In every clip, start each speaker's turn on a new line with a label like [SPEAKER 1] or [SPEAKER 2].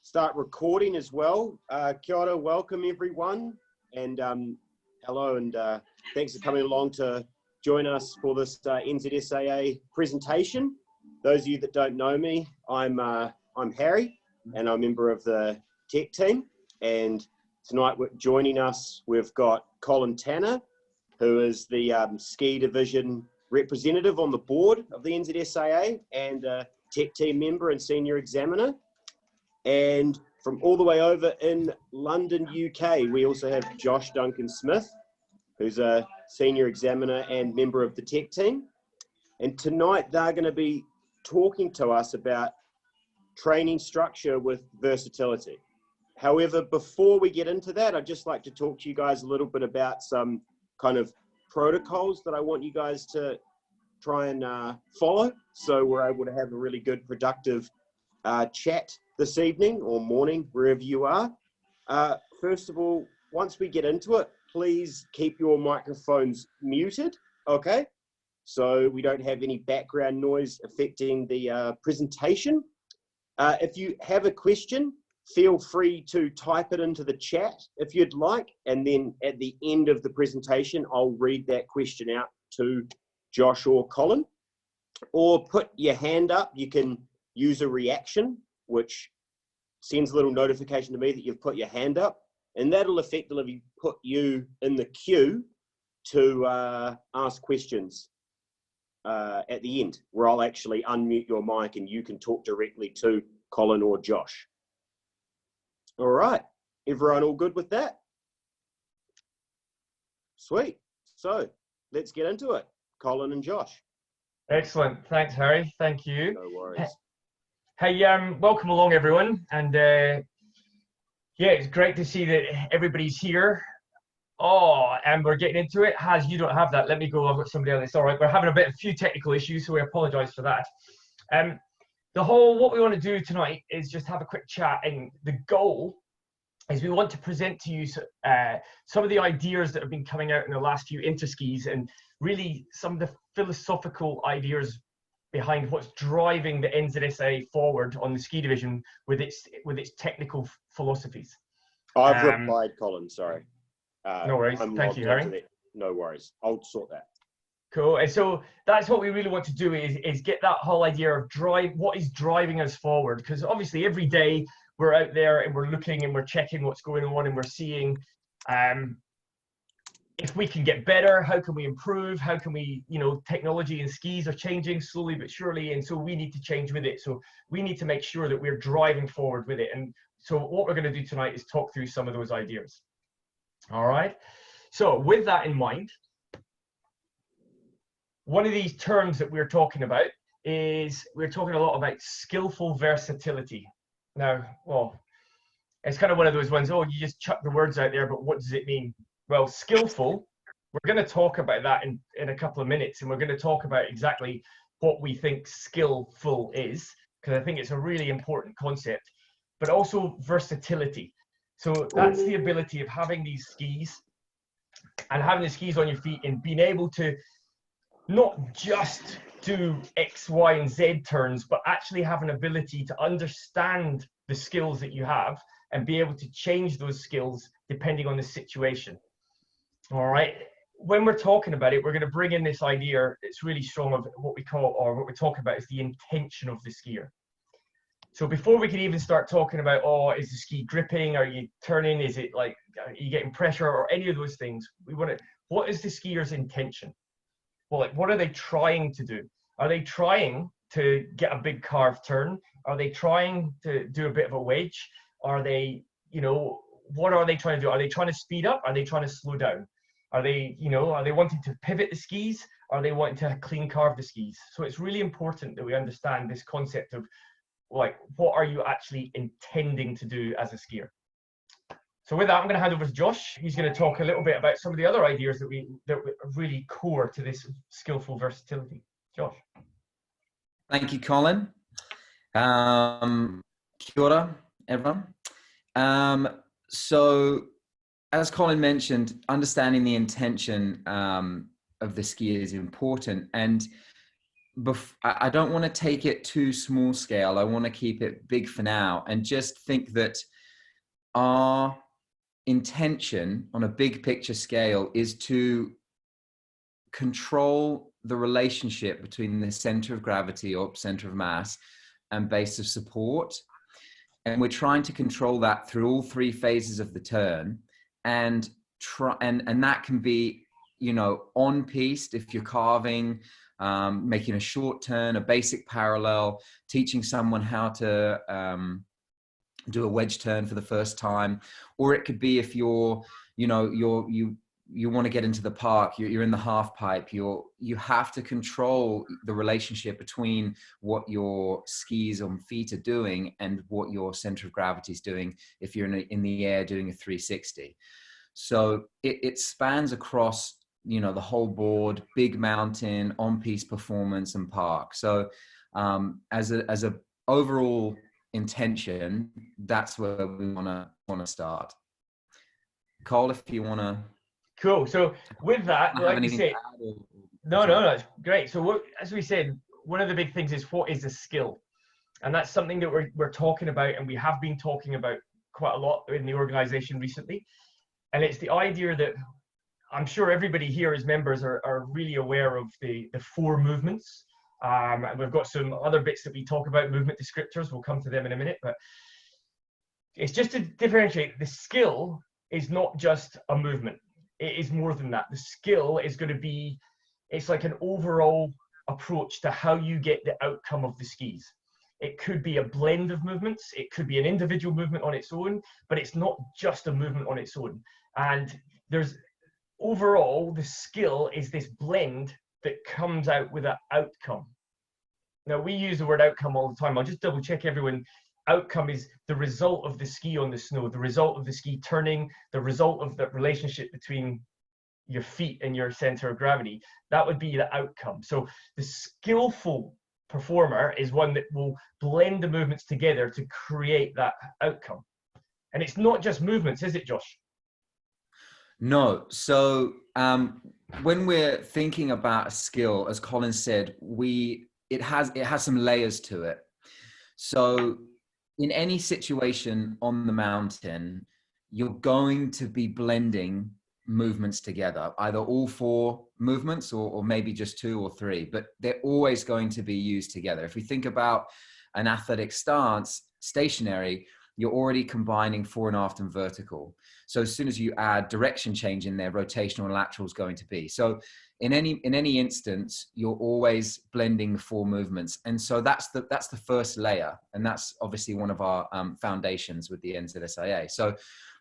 [SPEAKER 1] start recording as well. Kia ora, welcome everyone, and hello, and thanks for coming along to join us for this NZSIA presentation. Those of you that don't know me, I'm Harry, and I'm a member of the tech team. And tonight, joining us, we've got Colin Tanner, who is the ski division representative on the board of the NZSIA and a tech team member and senior examiner. And from all the way over in London, UK, we also have Josh Duncan-Smith, who's a senior examiner and member of the tech team. And tonight they're going to be talking to us about training structure with versatility. However, before we get into that, I'd just like to talk to you guys a little bit about some kind of protocols that I want you guys to try and follow, so we're able to have a really good, productive chat this evening or morning, wherever you are. First of all, once we get into it, please keep your microphones muted, okay? So we don't have any background noise affecting the presentation. If you have a question, feel free to type it into the chat if you'd like, and then at the end of the presentation, I'll read that question out to Josh or Colin. Or put your hand up. You can use a reaction, which sends a little notification to me that you've put your hand up, and that'll effectively put you in the queue to ask questions at the end, where I'll actually unmute your mic and you can talk directly to Colin or Josh. All right, everyone all good with that? Sweet. So let's get into it. Colin and Josh.
[SPEAKER 2] Excellent. Thanks, Harry. Thank you.
[SPEAKER 1] No worries.
[SPEAKER 2] Hey, welcome along, everyone. And yeah, it's great to see that everybody's here. Oh, and we're getting into it. Haz, you don't have that. Let me go. I've got somebody else. It's all right. We're having a few technical issues, so we apologize for that. What we want to do tonight is just have a quick chat, and the goal is we want to present to you some of the ideas that have been coming out in the last few interskis, and really some of the philosophical ideas behind what's driving the NZSIA forward on the ski division with its technical philosophies.
[SPEAKER 1] I've replied, Colin, sorry.
[SPEAKER 2] No worries. Thank you, Harry.
[SPEAKER 1] No worries. I'll sort that.
[SPEAKER 2] Cool. And so that's what we really want to do is get that whole idea of what is driving us forward. Because obviously every day we're out there and we're looking and we're checking what's going on and we're seeing if we can get better, how can we improve, how can we, technology and skis are changing slowly but surely, and so we need to change with it. So we need to make sure that we're driving forward with it. And so what we're going to do tonight is talk through some of those ideas. All right. So with that in mind, one of these terms that we're talking about is we're talking a lot about skillful versatility. Now, well, it's kind of one of those ones, oh, you just chuck the words out there, but what does it mean? Well, skillful, we're going to talk about that in a couple of minutes, and we're going to talk about exactly what we think skillful is, because I think it's a really important concept, but also versatility. So that's the ability of having these skis and having the skis on your feet and being able to not just do X, Y, and Z turns, but actually have an ability to understand the skills that you have and be able to change those skills depending on the situation. All right. When we're talking about it, we're going to bring in this idea. It's really strong of what we call, or what we're talking about, is the intention of the skier. So before we can even start talking about, oh, is the ski gripping? Are you turning? Is it like, are you getting pressure or any of those things? We want to, what is the skier's intention? Well, like, what are they trying to do? Are they trying to get a big carved turn? Are they trying to do a bit of a wedge? Are they, what are they trying to do? Are they trying to speed up? Are they trying to slow down? Are they, are they wanting to pivot the skis? Are they wanting to clean carve the skis? So it's really important that we understand this concept of, like, what are you actually intending to do as a skier? So with that, I'm going to hand over to Josh. He's going to talk a little bit about some of the other ideas that are really core to this skillful versatility. Josh.
[SPEAKER 3] Thank you, Colin. Kia ora, everyone. So as Colin mentioned, understanding the intention of the skier is important. And I don't want to take it too small scale. I want to keep it big for now and just think that our intention on a big picture scale is to control the relationship between the center of gravity or center of mass and base of support. And we're trying to control that through all three phases of the turn, and that can be, on piste if you're carving, making a short turn, a basic parallel, teaching someone how to do a wedge turn for the first time, or it could be if you want to get into the park, you're in the half pipe, you have to control the relationship between what your skis on feet are doing and what your center of gravity is doing if you're in the air doing a 360. So it spans across, the whole board, big mountain, on-piste performance and park. So as a overall intention, that's where we want to start. Cole, if you want to.
[SPEAKER 2] Cool. So with that, like we say, no, it's great. So as we said, one of the big things is what is a skill, and that's something that we're talking about, and we have been talking about quite a lot in the organization recently. And it's the idea that I'm sure everybody here as members are really aware of the 4 movements. And we've got some other bits that we talk about, movement descriptors. We'll come to them in a minute, but it's just to differentiate. The skill is not just a movement. It is more than that. The skill is going to be, it's like an overall approach to how you get the outcome of the skis. It could be a blend of movements. It could be an individual movement on its own, but it's not just a movement on its own. And there's overall, the skill is this blend that comes out with an outcome. Now, we use the word outcome all the time. I'll just double check everyone. Outcome is the result of the ski on the snow, the result of the ski turning, the result of the relationship between your feet and your center of gravity. That would be the outcome. So the skillful performer is one that will blend the movements together to create that outcome. And it's not just movements, is it, Josh?
[SPEAKER 3] No. So when we're thinking about a skill, as Colin said, it has some layers to it. So in any situation on the mountain, you're going to be blending movements together, either all 4 movements or maybe just 2 or 3, but they're always going to be used together. If we think about an athletic stance, stationary, you're already combining fore and aft and vertical. So as soon as you add direction change in there, rotational and lateral is going to be. So in any instance, you're always blending the 4 movements. And so that's the first layer. And that's obviously one of our foundations with the NZSIA. So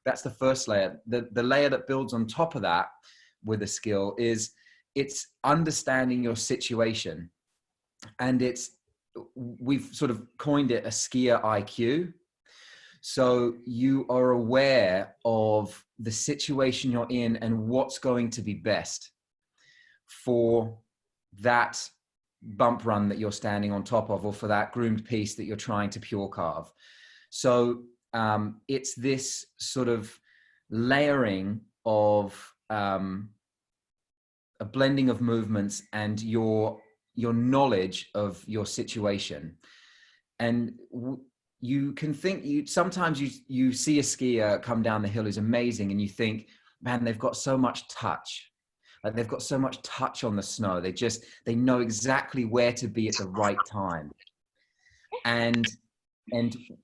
[SPEAKER 3] that's the first layer. The layer that builds on top of that with a skill is it's understanding your situation. And we've sort of coined it a skier IQ. So you are aware of the situation you're in and what's going to be best for that bump run that you're standing on top of, or for that groomed piece that you're trying to pure carve. So it's this sort of layering of a blending of movements and your knowledge of your situation. And you can think, sometimes you see a skier come down the hill who's amazing, and you think, man, they've got so much touch. Like they've got so much touch on the snow. They know exactly where to be at the right time. And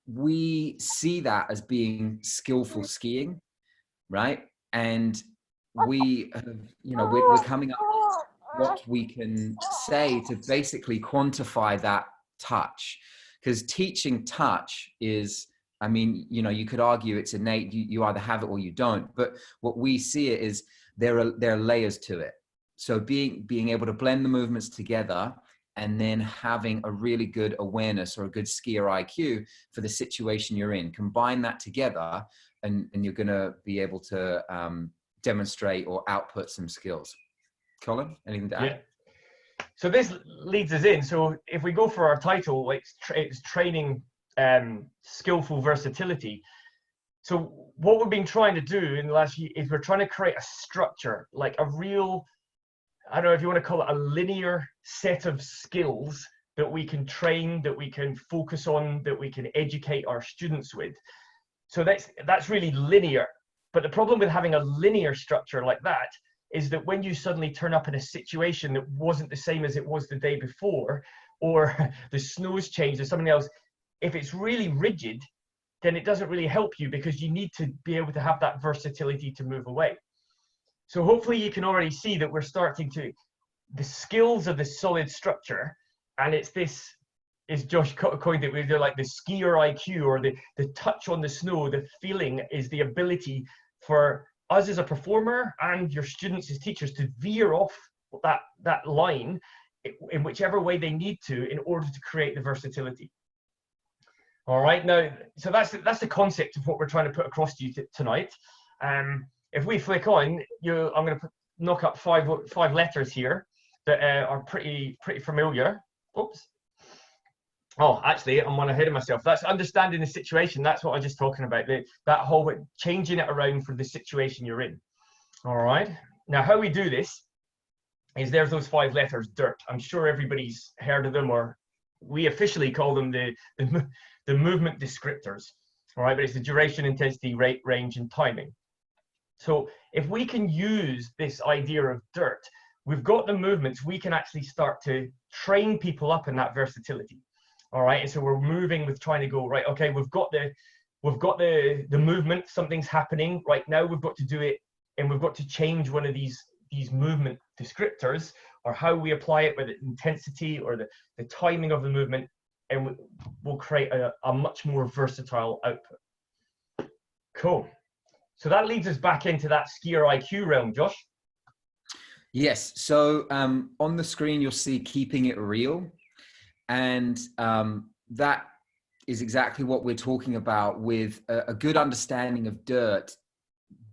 [SPEAKER 3] we see that as being skillful skiing, right? And we have, we're coming up with what we can say to basically quantify that touch. Because teaching touch is, you could argue it's innate. You either have it or you don't. But what we see it is there are layers to it. So being able to blend the movements together and then having a really good awareness or a good skier IQ for the situation you're in. Combine that together and you're going to be able to demonstrate or output some skills. Colin, anything to add?
[SPEAKER 2] Yeah. So this leads us in. So if we go for our title, it's training skillful versatility. So what we've been trying to do in the last year is we're trying to create a structure, like a real I don't know if you want to call it a linear set of skills that we can train, that we can focus on, that we can educate our students with. So that's really linear. But the problem with having a linear structure like that is that when you suddenly turn up in a situation that wasn't the same as it was the day before, or the snow's changed or something else, if it's really rigid, then it doesn't really help you, because you need to be able to have that versatility to move away. So hopefully you can already see that we're starting to, the skills of the solid structure, and it's this, is Josh coined it, they're like the skier IQ, or the touch on the snow. The feeling is the ability for us as a performer and your students as teachers to veer off that line in whichever way they need to in order to create the versatility. All right, now, so that's the concept of what we're trying to put across to you tonight. If we flick on, I'm going to knock up five letters here that are pretty familiar. Oops. Oh, actually, I'm one ahead of myself. That's understanding the situation. That's what I was just talking about. That whole changing it around for the situation you're in. All right. Now, how we do this is there's those 5 letters, DIRT. I'm sure everybody's heard of them, or we officially call them the movement descriptors. All right, but it's the duration, intensity, rate, range, and timing. So if we can use this idea of DIRT, we've got the movements, we can actually start to train people up in that versatility. All right, and so we're moving with trying to go, right, okay, we've got the movement, something's happening right now, we've got to do it, and we've got to change one of these movement descriptors, or how we apply it, whether it's intensity or the timing of the movement, and we'll create a much more versatile output. Cool. So that leads us back into that skier IQ realm, Josh.
[SPEAKER 3] Yes. So on the screen, you'll see keeping it real. And that is exactly what we're talking about with a good understanding of DIRT,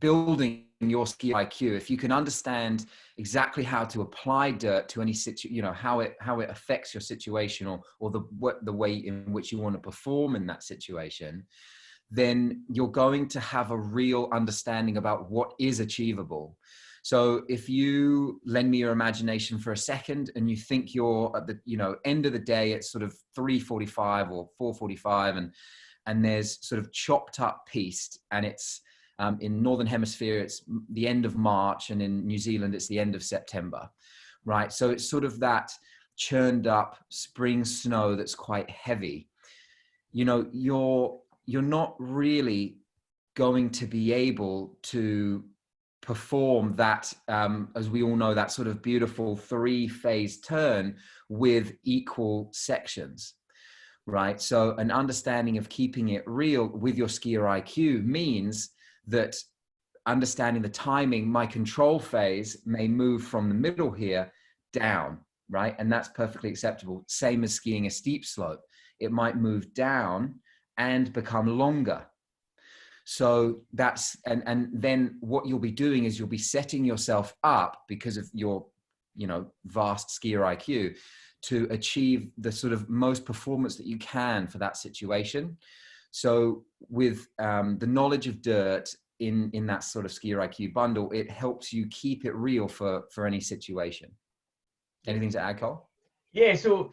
[SPEAKER 3] building your skier IQ. If you can understand exactly how to apply DIRT to any situation, how it affects your situation, or the way in which you want to perform in that situation, then you're going to have a real understanding about what is achievable. So if you lend me your imagination for a second, and you think you're at the end of the day, it's sort of 3:45 or 4:45, and there's sort of chopped up piste, and it's in Northern Hemisphere, it's the end of March, and in New Zealand, it's the end of September, right? So it's sort of that churned up spring snow that's quite heavy. You're not really going to be able to perform that, as we all know, that sort of beautiful 3-phase turn with equal sections, right? So an understanding of keeping it real with your skier IQ means that understanding the timing, my control phase may move from the middle here down, right? And that's perfectly acceptable. Same as skiing a steep slope. It might move down and become longer. So that's, and then what you'll be doing is you'll be setting yourself up, because of your, vast skier IQ, to achieve the sort of most performance that you can for that situation. So with the knowledge of DIRT in that sort of skier IQ bundle, it helps you keep it real for any situation. Anything to add, Cole?
[SPEAKER 2] Yeah, so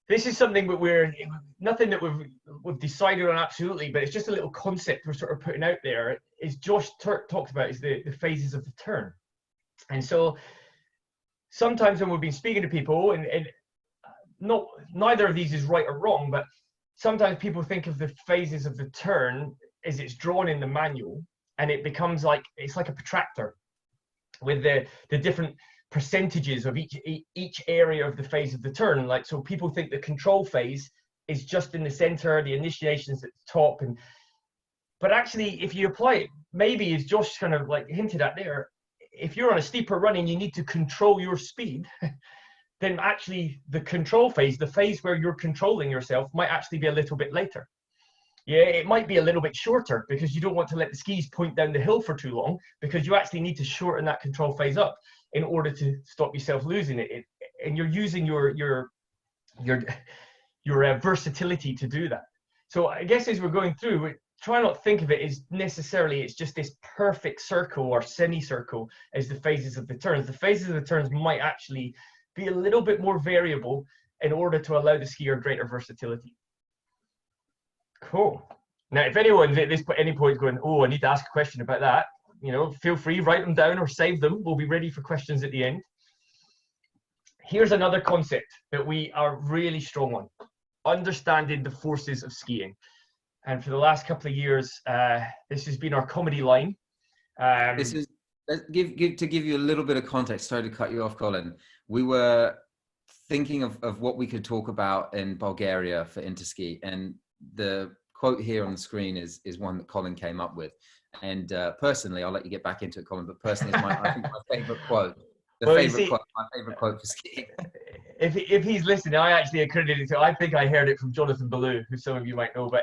[SPEAKER 2] this is something that nothing that we've decided on absolutely, but it's just a little concept we're sort of putting out there. Is Josh talked about is the phases of the turn. And so sometimes when we've been speaking to people, and neither of these is right or wrong, but sometimes people think of the phases of the turn as it's drawn in the manual, and it becomes it's like a protractor with the different percentages of each area of the phase of the turn. So people think the control phase is just in the center, the initiation's at the top, but actually if you apply it, maybe as Josh kind of hinted at there, if you're on a steeper run and you need to control your speed, then actually the control phase, the phase where you're controlling yourself, might actually be a little bit later. Yeah, it might be a little bit shorter, because you don't want to let the skis point down the hill for too long, because you actually need to shorten that control phase up in order to stop yourself losing it. And you're using your versatility to do that. So I guess as we're going through, try not to think of it as necessarily it's just this perfect circle or semicircle as the phases of the turns. The phases of the turns might actually be a little bit more variable in order to allow the skier greater versatility. Cool. Now, if anyone at any point is going, oh, I need to ask a question about that, you know, feel free, write them down or save them. We'll be ready for questions at the end. Here's another concept that we are really strong on: understanding the forces of skiing. And for the last couple of years, this has been our comedy line.
[SPEAKER 3] This is to give you a little bit of context. Sorry to cut you off, Colin. We were thinking of what we could talk about in Bulgaria for Interski, and the quote here on the screen is one that Colin came up with. And personally, I'll let you get back into it, Colin, but personally, it's I think my favorite quote. My favorite quote for skiing.
[SPEAKER 2] If he's listening, I actually accredited it. I think I heard it from Jonathan Ballou, who some of you might know, but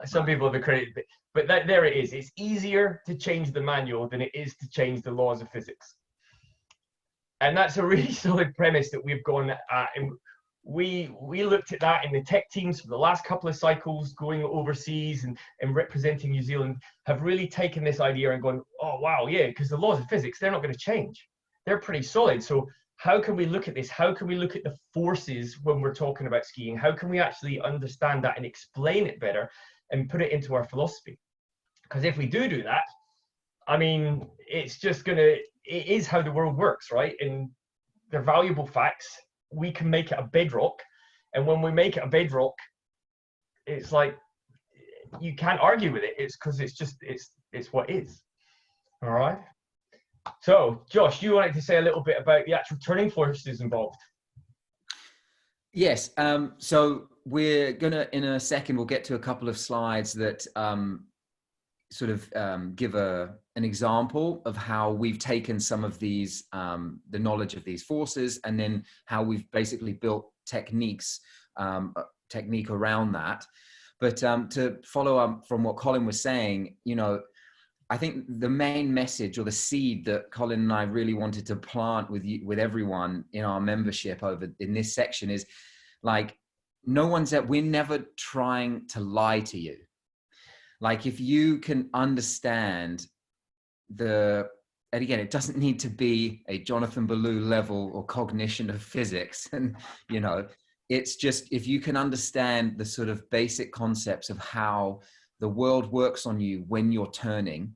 [SPEAKER 2] some people have accredited it. But there it is. It's easier to change the manual than it is to change the laws of physics. And that's a really solid premise that we've gone at. And we looked at that in the tech teams for the last couple of cycles, going overseas and representing New Zealand, have really taken this idea and gone, oh, wow, yeah, because the laws of physics, they're not going to change. They're pretty solid. So how can we look at this? How can we look at the forces when we're talking about skiing? How can we actually understand that and explain it better and put it into our philosophy? Because if we do that, I mean, it's just it is how the world works, right? And they're valuable facts. We can make it a bedrock. And when we make it a bedrock, it's like, you can't argue with it. It's because it's what is. All right. So, Josh, you wanted to say a little bit about the actual turning forces involved.
[SPEAKER 3] Yes. So we're gonna, in a second, we'll get to a couple of slides that sort of give an example of how we've taken some of these, the knowledge of these forces, and then how we've basically built technique around that. But to follow up from what Colin was saying, you know, I think the main message, or the seed that Colin and I really wanted to plant with everyone in our membership over in this section is, like, we're never trying to lie to you. Like, if you can understand and again, it doesn't need to be a Jonathan Ballou level or cognition of physics. And, you know, it's just, if you can understand the sort of basic concepts of how the world works on you when you're turning,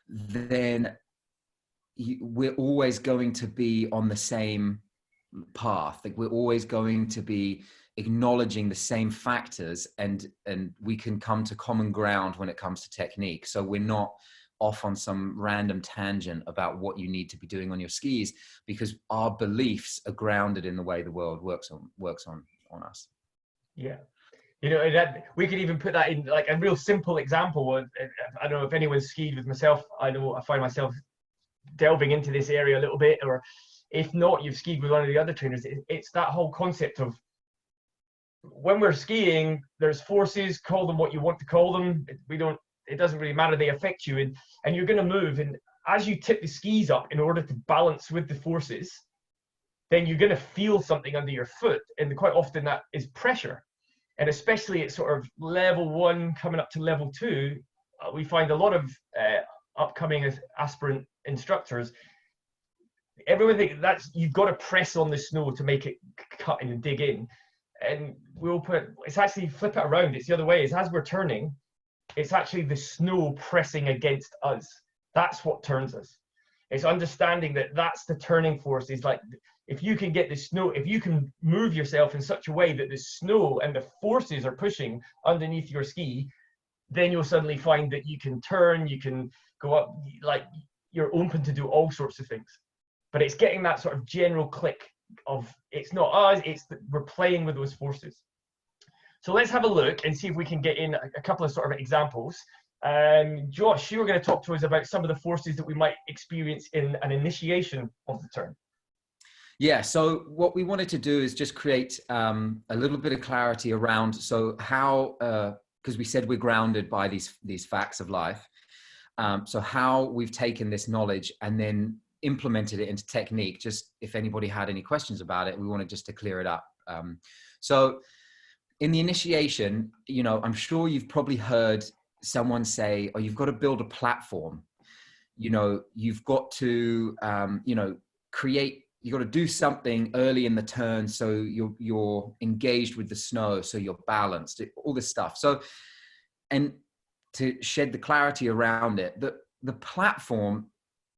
[SPEAKER 3] then we're always going to be on the same path. Like, we're always going to be acknowledging the same factors, and we can come to common ground when it comes to technique. So we're not off on some random tangent about what you need to be doing on your skis, because our beliefs are grounded in the way the world works on us.
[SPEAKER 2] Yeah. You know, that we could even put that in like a real simple example. I don't know if anyone's skied with myself. I know I find myself delving into this area a little bit, or if not, you've skied with one of the other trainers. It's that whole concept of, when we're skiing, there's forces, call them what you want to call them. It doesn't really matter. They affect you, and you're going to move. And as you tip the skis up in order to balance with the forces, then you're going to feel something under your foot. And quite often that is pressure. And especially at sort of level 1 coming up to level 2, we find a lot of upcoming aspirant instructors, everyone thinks you've got to press on the snow to make it cut and dig in. And it's actually flip it around. It's the other way. Is as we're turning, it's actually the snow pressing against us. That's what turns us. It's understanding that that's the turning force. Is like, if you can get the snow, if you can move yourself in such a way that the snow and the forces are pushing underneath your ski, then you'll suddenly find that you can turn, you can go up, like, you're open to do all sorts of things. But it's getting that sort of general click of, it's not us, we're playing with those forces. So let's have a look and see if we can get in a couple of sort of examples. Josh, you were going to talk to us about some of the forces that we might experience in an initiation of the turn.
[SPEAKER 3] Yeah, so what we wanted to do is just create a little bit of clarity around, so how, because we said we're grounded by these facts of life, so how we've taken this knowledge and then implemented it into technique. Just if anybody had any questions about it, we wanted just to clear it up. So in the initiation, you know, I'm sure you've probably heard someone say, oh, you've got to build a platform. You know, you've got to, you know, you've got to do something early in the turn so you're engaged with the snow, so you're balanced, all this stuff. So, and to shed the clarity around it, the platform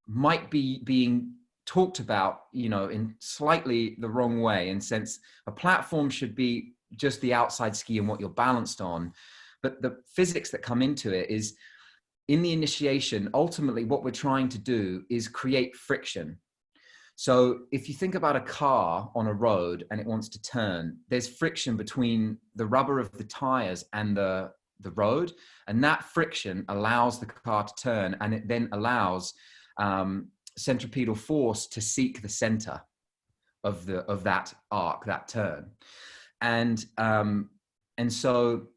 [SPEAKER 3] might be being talked about, you know, in slightly the wrong way, in sense a platform should be just the outside ski and what you're balanced on. But the physics that come into it is, in the initiation, ultimately what we're trying to do is create friction. So if you think about a car on a road and it wants to turn, there's friction between the rubber of the tires and the road, and that friction allows the car to turn, and it then allows centripetal force to seek the center of that arc, that turn. And so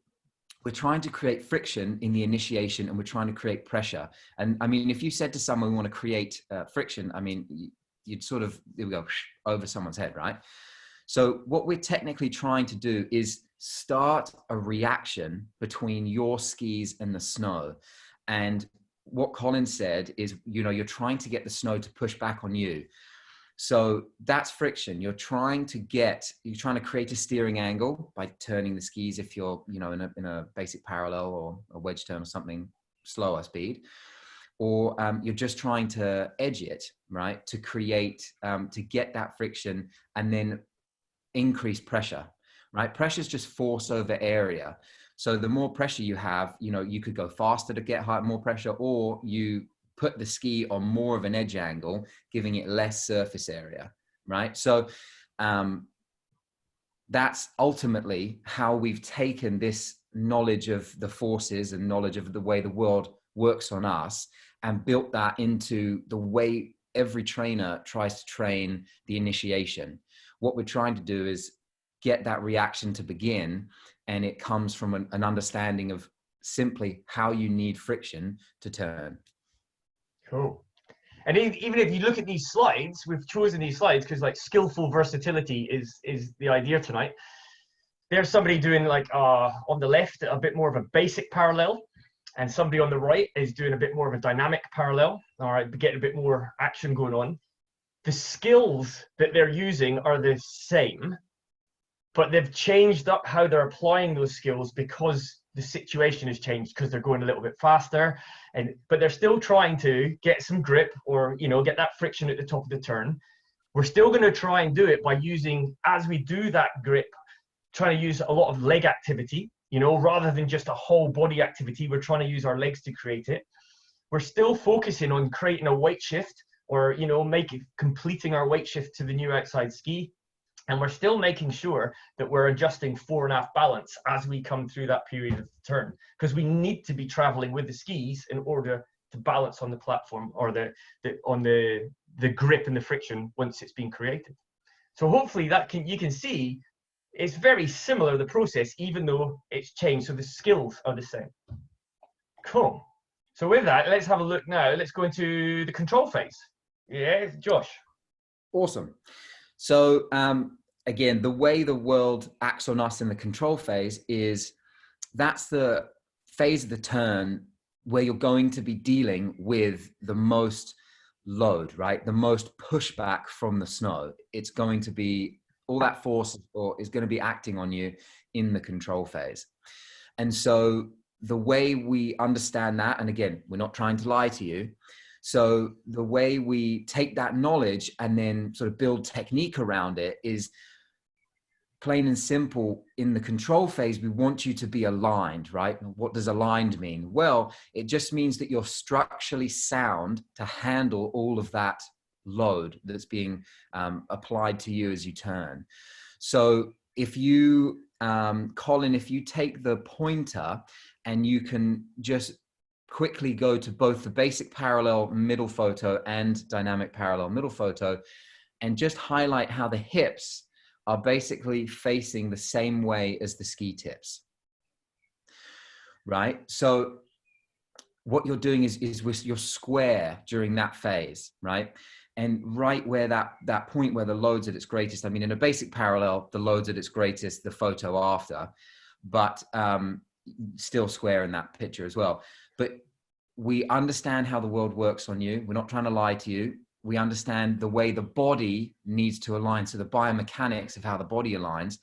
[SPEAKER 3] we're trying to create friction in the initiation, and we're trying to create pressure. And I mean, if you said to someone, we want to create friction, I mean, you'd sort of, it would go over someone's head, right? So what we're technically trying to do is start a reaction between your skis and the snow. And what Colin said is, you know, you're trying to get the snow to push back on you. So that's friction. You're trying to create a steering angle by turning the skis if you're, you know, in a basic parallel or a wedge turn or something slower speed. Or you're just trying to edge it, right? To create, to get that friction and then increase pressure, right? Pressure is just force over area. So the more pressure you have, you know, you could go faster to get more pressure, or you put the ski on more of an edge angle, giving it less surface area, right? So that's ultimately how we've taken this knowledge of the forces and knowledge of the way the world works on us and built that into the way every trainer tries to train the initiation. What we're trying to do is get that reaction to begin, and it comes from an understanding of simply how you need friction to turn.
[SPEAKER 2] Cool. And even if you look at these slides, we've chosen these slides because like skillful versatility is the idea tonight. There's somebody doing like on the left a bit more of a basic parallel, and somebody on the right is doing a bit more of a dynamic parallel. All right, getting a bit more action going on. The skills that they're using are the same, but they've changed up how they're applying those skills because the situation has changed, because they're going a little bit faster, but they're still trying to get some grip, or, you know, get that friction at the top of the turn. We're still going to try and do it by using, as we do that grip, trying to use a lot of leg activity, you know, rather than just a whole body activity. We're trying to use our legs to create it. We're still focusing on creating a weight shift, or, you know, completing our weight shift to the new outside ski. And we're still making sure that we're adjusting fore and aft balance as we come through that period of the turn, because we need to be traveling with the skis in order to balance on the platform, or on the grip and the friction once it's been created. So hopefully you can see it's very similar, the process, even though it's changed. So the skills are the same. Cool. So with that, let's have a look now. Let's go into the control phase. Yeah, Josh.
[SPEAKER 3] Awesome. So again, the way the world acts on us in the control phase is, that's the phase of the turn where you're going to be dealing with the most load, right? The most pushback from the snow. It's going to be all that force is going to be acting on you in the control phase. And so the way we understand that, and again, we're not trying to lie to you. So the way we take that knowledge and then sort of build technique around it is plain and simple. In the control phase, we want you to be aligned, right? What does aligned mean? Well, it just means that you're structurally sound to handle all of that load that's being applied to you as you turn. So if you, Colin, if you take the pointer and you can just quickly go to both the basic parallel middle photo and dynamic parallel middle photo, and just highlight how the hips are basically facing the same way as the ski tips, right? So what you're doing is you're square during that phase, right? And right where that point where the load's at its greatest, I mean, in a basic parallel, the load's at its greatest, the photo after, but still square in that picture as well. But we understand how the world works on you. We're not trying to lie to you. We understand the way the body needs to align. So the biomechanics of how the body aligns.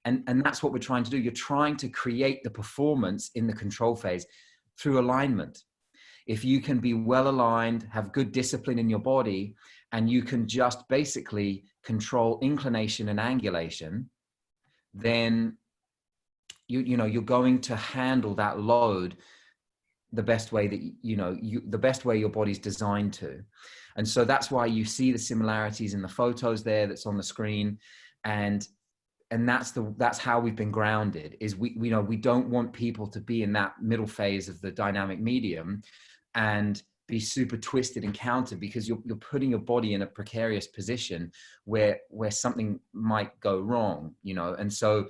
[SPEAKER 3] And that's what we're trying to do. You're trying to create the performance in the control phase through alignment. If you can be well aligned, have good discipline in your body, and you can just basically control inclination and angulation, then you're going to handle that load the best way that the best way your body's designed to. And so that's why you see the similarities in the photos there that's on the screen. And that's how we've been grounded, is we don't want people to be in that middle phase of the dynamic medium and be super twisted and countered, because you're putting your body in a precarious position where something might go wrong, And so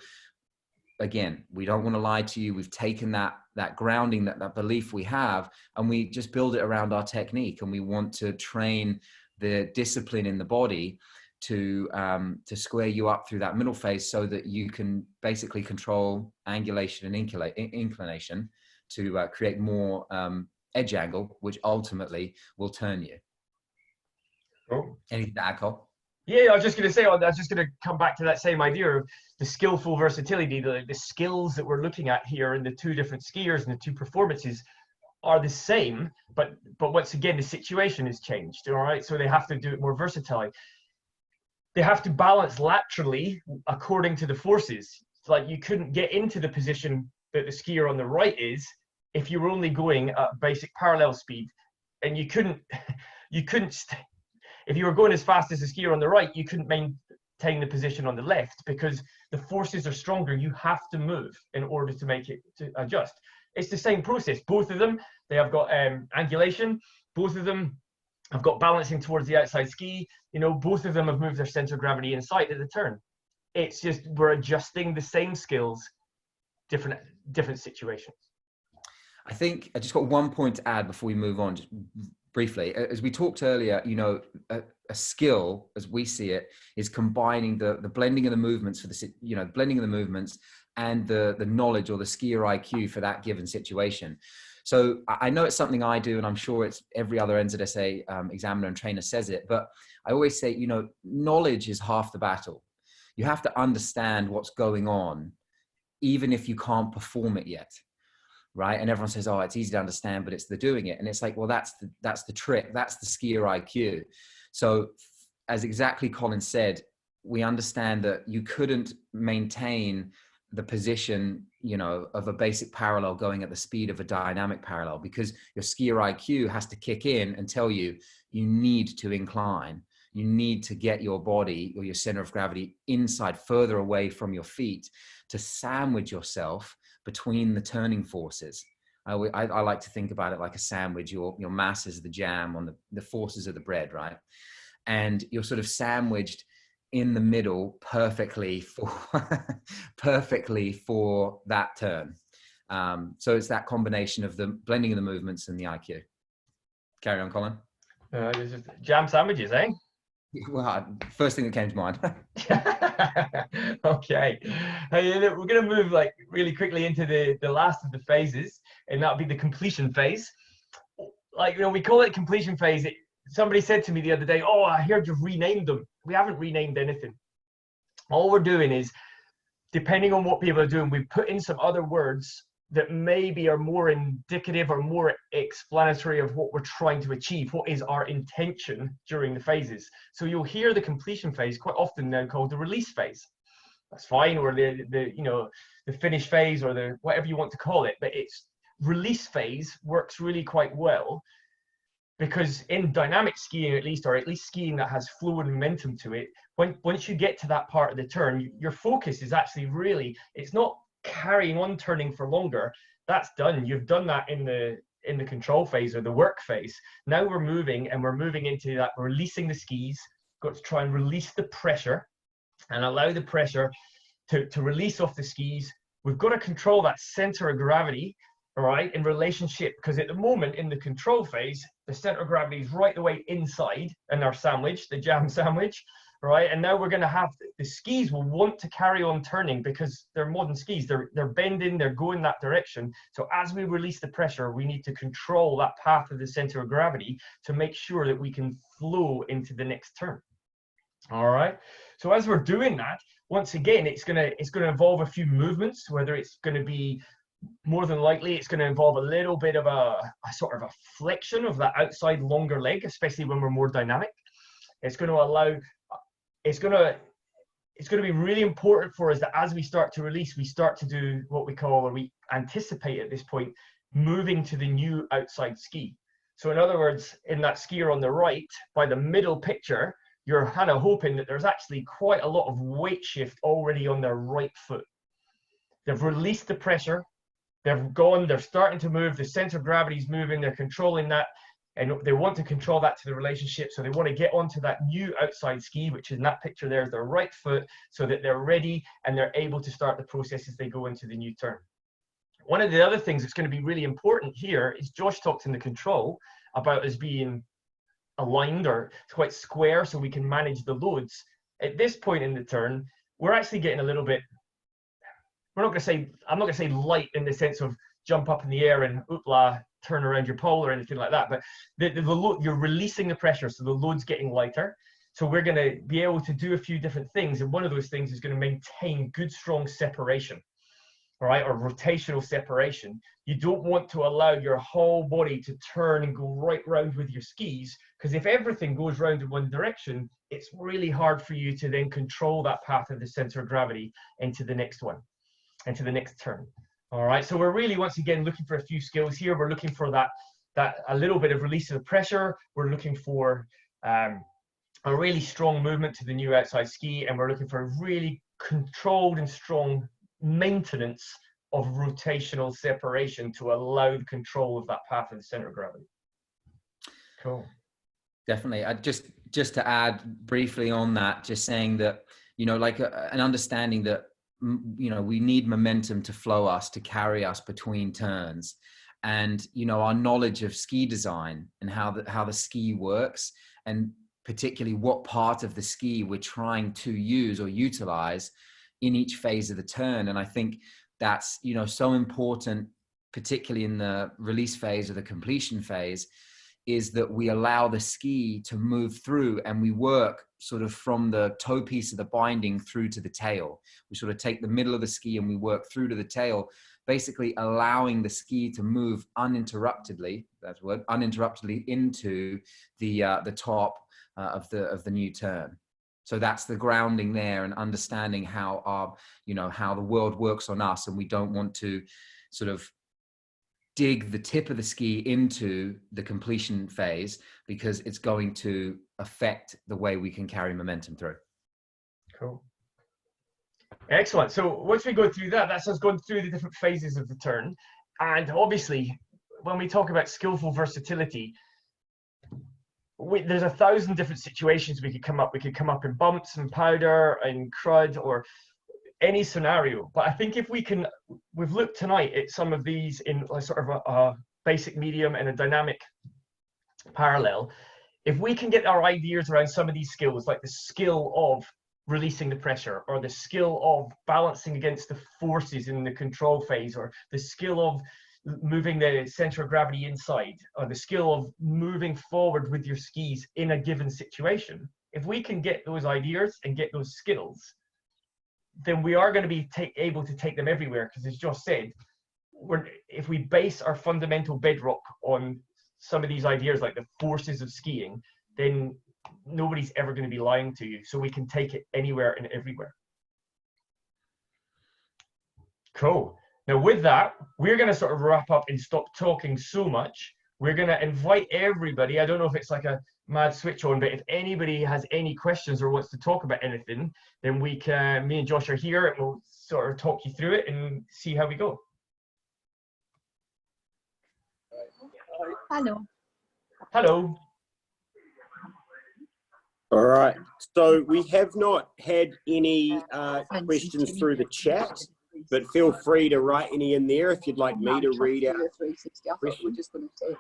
[SPEAKER 3] again, we don't want to lie to you. We've taken that grounding, that belief we have, and we just build it around our technique. And we want to train the discipline in the body to square you up through that middle phase, so that you can basically control angulation and inclination to create more edge angle, which ultimately will turn you.
[SPEAKER 2] Cool.
[SPEAKER 3] Anything to add, Cole?
[SPEAKER 2] Yeah, I was just going to say, I was just going to come back to that same idea of the skillful versatility. The skills that we're looking at here in the two different skiers and the two performances are the same, but once again, the situation has changed. All right, so they have to do it more versatile. They have to balance laterally according to the forces. It's like you couldn't get into the position that the skier on the right is if you were only going at basic parallel speed, and you couldn't if you were going as fast as the skier on the right, you couldn't maintain the position on the left, because the forces are stronger. You have to move in order to make it to adjust. It's the same process. Both of them, they have got angulation. Both of them have got balancing towards the outside ski. Both of them have moved their center of gravity inside at the turn. It's just we're adjusting the same skills, different situations.
[SPEAKER 3] I think I just got one point to add before we move on, just briefly. As we talked earlier, a skill, as we see it, is combining the blending of the movements for the, blending of the movements and the knowledge or the skier IQ for that given situation. So I know it's something I do, and I'm sure it's every other NZSA examiner and trainer says it, but I always say, knowledge is half the battle. You have to understand what's going on, even if you can't perform it yet. Right. And everyone says, oh, it's easy to understand, but it's the doing it. And it's like, well, that's the trick. That's the skier IQ. So as exactly Colin said, we understand that you couldn't maintain the position, of a basic parallel going at the speed of a dynamic parallel, because your skier IQ has to kick in and tell you need to incline. You need to get your body or your center of gravity inside, further away from your feet, to sandwich yourself between the turning forces. I like to think about it like a sandwich. Your mass is the jam on the forces of the bread, right? And you're sort of sandwiched in the middle perfectly for that turn. So it's that combination of the blending of the movements and the IQ. Carry on, Colin.
[SPEAKER 2] Just jam sandwiches, eh?
[SPEAKER 3] Well, first thing that came to mind.
[SPEAKER 2] Okay. Hey, we're going to move really quickly into the last of the phases, and that'll be the completion phase. We call it completion phase. Somebody said to me the other day, oh, I heard you've renamed them. We haven't renamed anything. All we're doing is, depending on what people are doing, we put in some other words that maybe are more indicative or more explanatory of what we're trying to achieve, what is our intention during the phases. So you'll hear the completion phase quite often now called the release phase. That's fine, or the finish phase, or the whatever you want to call it, but it's release phase works really quite well, because in dynamic skiing, at least skiing that has flow and momentum to it, once you get to that part of the turn, your focus is actually really, it's not carrying on turning for longer. That's done. You've done that in the control phase or the work phase. Now we're moving into that, releasing the skis. Got to try and release the pressure and allow the pressure to release off the skis. We've got to control that center of gravity all right, in relationship, because at the moment in the control phase, the center of gravity is right the way inside in our sandwich, the jam sandwich, right? And now we're going to have the skis will want to carry on turning because they're modern skis. They're bending, they're going that direction. So as we release the pressure, we need to control that path of the center of gravity to make sure that we can flow into the next turn. All right. So as we're doing that, once again, it's gonna involve a few movements, whether it's going to be more than likely it's going to involve a little bit of a sort of a flexion of that outside longer leg, especially when we're more dynamic. It's going to allow, it's going to be really important for us that as we start to release, we start to do what we call, or we anticipate at this point, moving to the new outside ski. So in other words, in that skier on the right, by the middle picture, you're kind of hoping that there's actually quite a lot of weight shift already on their right foot. They've released the pressure. They've gone, they're starting to move, the center of gravity is moving, they're controlling that, and they want to control that to the relationship. So they want to get onto that new outside ski, which in that picture there is their right foot, so that they're ready and they're able to start the process as they go into the new turn. One of the other things that's going to be really important here is Josh talked in the control about us being aligned or quite square so we can manage the loads. At this point in the turn, we're actually getting a little bit, I'm not going to say light in the sense of jump up in the air and oopla, turn around your pole or anything like that, but the load, you're releasing the pressure, so the load's getting lighter. So we're going to be able to do a few different things, and one of those things is going to maintain good, strong separation, all right, or rotational separation. You don't want to allow your whole body to turn and go right round with your skis, because if everything goes round in one direction, it's really hard for you to then control that path of the center of gravity into the next one. Into the next turn. All right, so we're really once again looking for a few skills here. We're looking for that a little bit of release of the pressure. We're looking for a really strong movement to the new outside ski, and we're looking for a really controlled and strong maintenance of rotational separation to allow the control of that path of the center of gravity. Cool.
[SPEAKER 3] Definitely. Just to add briefly on that, just saying that, you know, like an understanding that, you know, we need momentum to flow us, to carry us between turns. And, you know, our knowledge of ski design and how the ski works, and particularly what part of the ski we're trying to use or utilize in each phase of the turn. And I think that's, you know, so important, particularly in the release phase or the completion phase, is that we allow the ski to move through, and we work sort of from the toe piece of the binding through to the tail. We sort of take the middle of the ski and we work through to the tail, basically allowing the ski to move uninterruptedly, that's the word, uninterruptedly into the top of the new turn. So that's the grounding there, and understanding how our, you know, how the world works on us, and we don't want to sort of dig the tip of the ski into the completion phase, because it's going to affect the way we can carry momentum through.
[SPEAKER 2] Cool. Excellent. So once we go through that, that's us going through the different phases of the turn. And obviously, when we talk about skillful versatility, there's 1,000 different situations we could come up. We could come up in bumps and powder and crud, or any scenario. But I think if we can, we've looked tonight at some of these in a sort of a basic, medium, and a dynamic parallel. If we can get our ideas around some of these skills, like the skill of releasing the pressure, or the skill of balancing against the forces in the control phase, or the skill of moving the center of gravity inside, or the skill of moving forward with your skis in a given situation, if we can get those ideas and get those skills, then we are going to be able to take them everywhere. Because as Josh said, if we base our fundamental bedrock on some of these ideas, like the forces of skiing, then nobody's ever going to be lying to you. So we can take it anywhere and everywhere. Cool. Now with that, we're going to sort of wrap up and stop talking so much. We're going to invite everybody. I don't know if it's like a mad switch on, but if anybody has any questions or wants to talk about anything, then we can, me and Josh are here, and we'll sort of talk you through it and see how we go.
[SPEAKER 4] Hello.
[SPEAKER 2] Hello.
[SPEAKER 1] All right. So we have not had any questions through the chat. but feel free to write any in there if you'd like me to read out.
[SPEAKER 4] 360. I thought we were just going to take.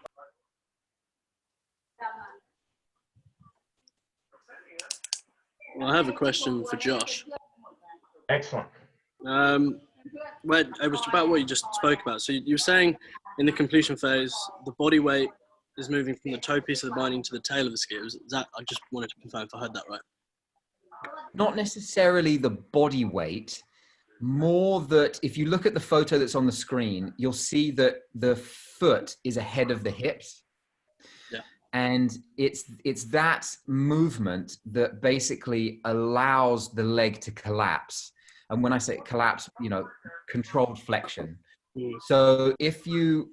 [SPEAKER 5] Well, I have a question for Josh.
[SPEAKER 2] Excellent.
[SPEAKER 5] Where it was about what you just spoke about. So you were saying in the completion phase, the body weight is moving from the toe piece of the binding to the tail of the ski. Is that, I just wanted to confirm if I heard that right.
[SPEAKER 3] Not necessarily the body weight, more that if you look at the photo that's on the screen, you'll see that the foot is ahead of the hips.
[SPEAKER 5] Yeah.
[SPEAKER 3] And it's that movement that basically allows the leg to collapse. And when I say collapse, you know, controlled flexion. So if you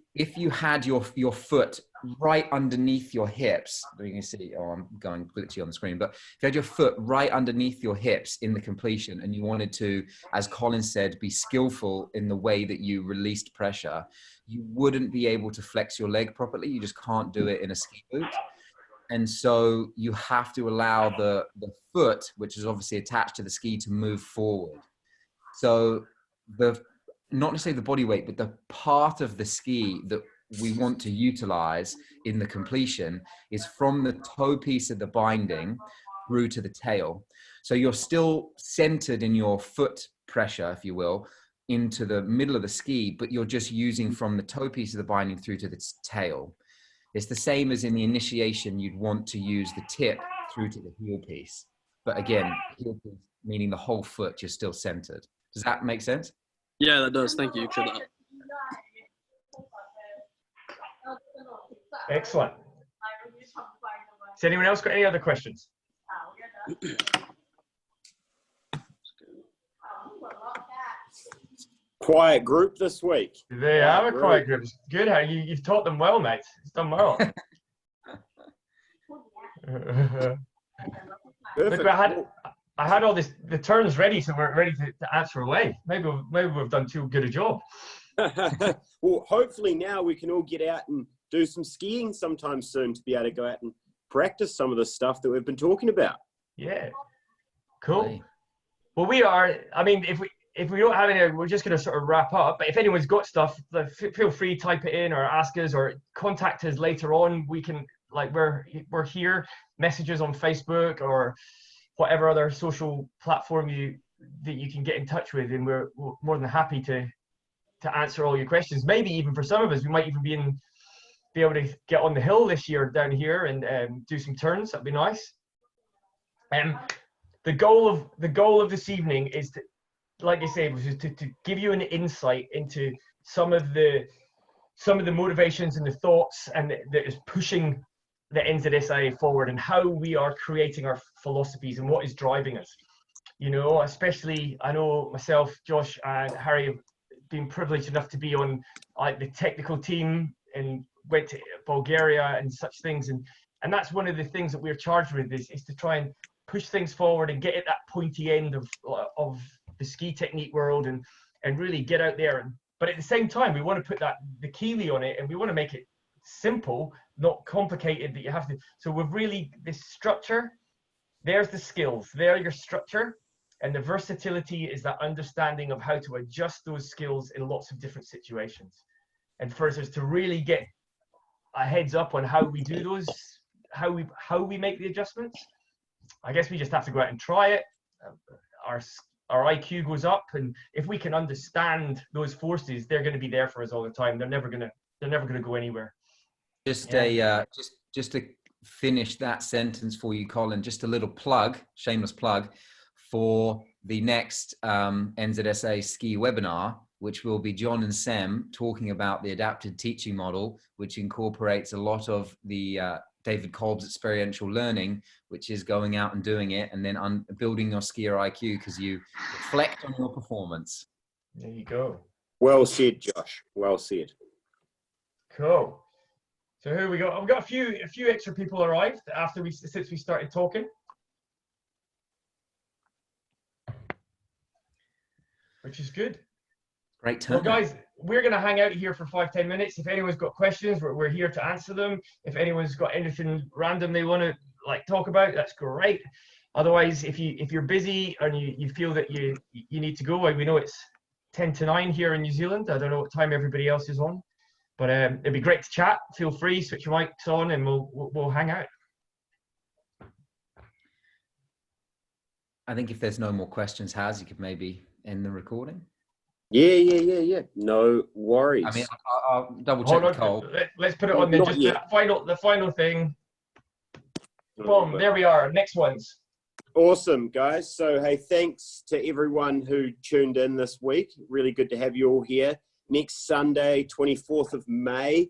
[SPEAKER 3] had your foot right underneath your hips, you can see, oh, I'm going glitchy on the screen, but if you had your foot right underneath your hips in the completion and you wanted to, as Colin said, be skillful in the way that you released pressure, you wouldn't be able to flex your leg properly. You just can't do it in a ski boot. And so you have to allow the foot, which is obviously attached to the ski, to move forward. So not necessarily the body weight, but the part of the ski that we want to utilize in the completion is from the toe piece of the binding through to the tail. So you're still centered in your foot pressure, if you will, into the middle of the ski, but you're just using from the toe piece of the binding through to the tail. It's the same as in the initiation, you'd want to use the tip through to the heel piece. But again, heel piece meaning the whole foot, you're still centered. Does that make sense?
[SPEAKER 5] Yeah, that does. Thank you for that.
[SPEAKER 2] Excellent. Has anyone else got any other questions?
[SPEAKER 1] Quiet group this week.
[SPEAKER 2] They have a quiet group. It's good. How you've taught them well, mate. It's done well. Look, I had all the turns ready, so we're ready to answer away. Maybe we've done too good a job.
[SPEAKER 1] Well, hopefully now we can all get out and do some skiing sometime soon to be able to go out and practice some of the stuff that we've been talking about.
[SPEAKER 2] Yeah. Cool. Well, we are. I mean, if we don't have any, we're just going to sort of wrap up. But if anyone's got stuff, feel free to type it in or ask us or contact us later on. We can, like, we're here. Messages on Facebook or whatever other social platform that you can get in touch with, and we're more than happy to answer all your questions. Maybe even for some of us, we might even be able to get on the hill this year down here and do some turns. That'd be nice. The goal of this evening is to, like I said, was to give you an insight into some of the motivations and the thoughts and that is pushing the NZSIA forward, and how we are creating our philosophies and what is driving us. You know, especially I know myself, Josh, and Harry have been privileged enough to be on like the technical team and went to Bulgaria and such things, and that's one of the things that we're charged with is to try and push things forward and get at that pointy end of the ski technique world and really get out there. But at the same time, we want to put the Keeley on it, and we want to make it simple, not complicated that you have to. So we've really, this structure, there's the skills, they're your structure, and the versatility is that understanding of how to adjust those skills in lots of different situations. And for us to really get a heads up on how we do those, how we make the adjustments, I guess we just have to go out and try it. Our IQ goes up, and if we can understand those forces, they're going to be there for us all the time. They're never going to go anywhere. Just
[SPEAKER 3] to finish that sentence for you, Colin, just a little plug, shameless plug, for the next NZSA ski webinar, which will be John and Sam talking about the adapted teaching model, which incorporates a lot of the David Kolb's experiential learning, which is going out and doing it, and then building your skier IQ because you reflect on your performance.
[SPEAKER 2] There you go.
[SPEAKER 1] Well said, Josh. Well said.
[SPEAKER 2] Cool. So here we go. I've got a few extra people arrived since we started talking, which is good.
[SPEAKER 3] Great turn.
[SPEAKER 2] Well, guys, we're going to hang out here for 5-10 minutes. If anyone's got questions, we're here to answer them. If anyone's got anything random they want to talk about, that's great. Otherwise, if you're busy and you feel that you need to go, we know it's 10 to 9 here in New Zealand. I don't know what time everybody else is on, but it'd be great to chat. Feel free, switch your mics on, and we'll hang out.
[SPEAKER 3] I think if there's no more questions, Haz, you could maybe end the recording.
[SPEAKER 1] Yeah. No worries.
[SPEAKER 3] I mean, I'll double check with Cole.
[SPEAKER 2] Let's put it on there.
[SPEAKER 1] Not
[SPEAKER 2] Just
[SPEAKER 1] yet.
[SPEAKER 2] the final thing. Boom, there we are. Next ones.
[SPEAKER 1] Awesome, guys. So, hey, thanks to everyone who tuned in this week. Really good to have you all here. Next Sunday, 24th of May,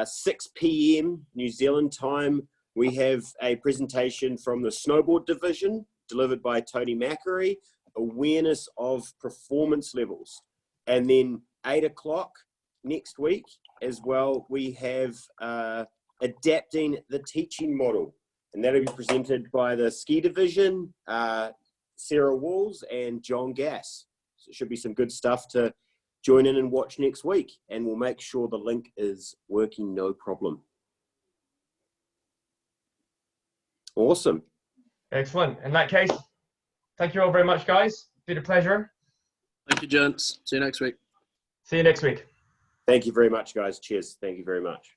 [SPEAKER 1] 6 p.m. New Zealand time, we have a presentation from the snowboard division delivered by Tony Mackery, awareness of performance levels. And then 8 o'clock next week as well, we have adapting the teaching model. And that'll be presented by the ski division, Sarah Walls and John Gass. So it should be some good stuff to join in and watch next week. And we'll make sure the link is working no problem. Awesome.
[SPEAKER 2] Excellent. In that case, thank you all very much, guys. Been a pleasure.
[SPEAKER 5] Thank you, gents. See you next week.
[SPEAKER 2] See you next week.
[SPEAKER 1] Thank you very much, guys. Cheers. Thank you very much.